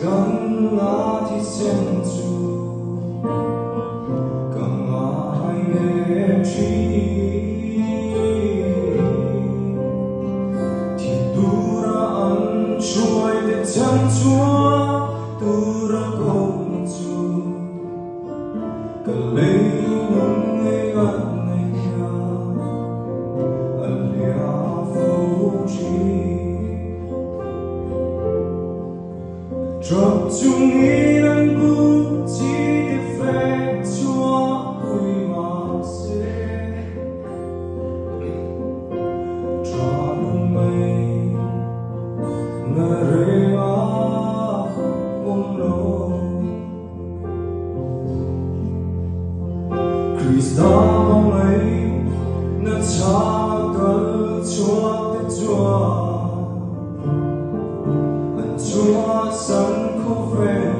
gần ngã thì xem dù gần ngã em chi thì tu ra ăn chuối để chân chúa tu ra công chúa cần lấy nâng ngay gần này kia ẩn lia vô trí Drop chung ý năng cụ chỉ để phép chúa vui mà sẽ cho đúng mây ngờ rê á mong lô Christ đã mong ấy nâng cha cỡ chúa để chúa Chúa sẵn khô về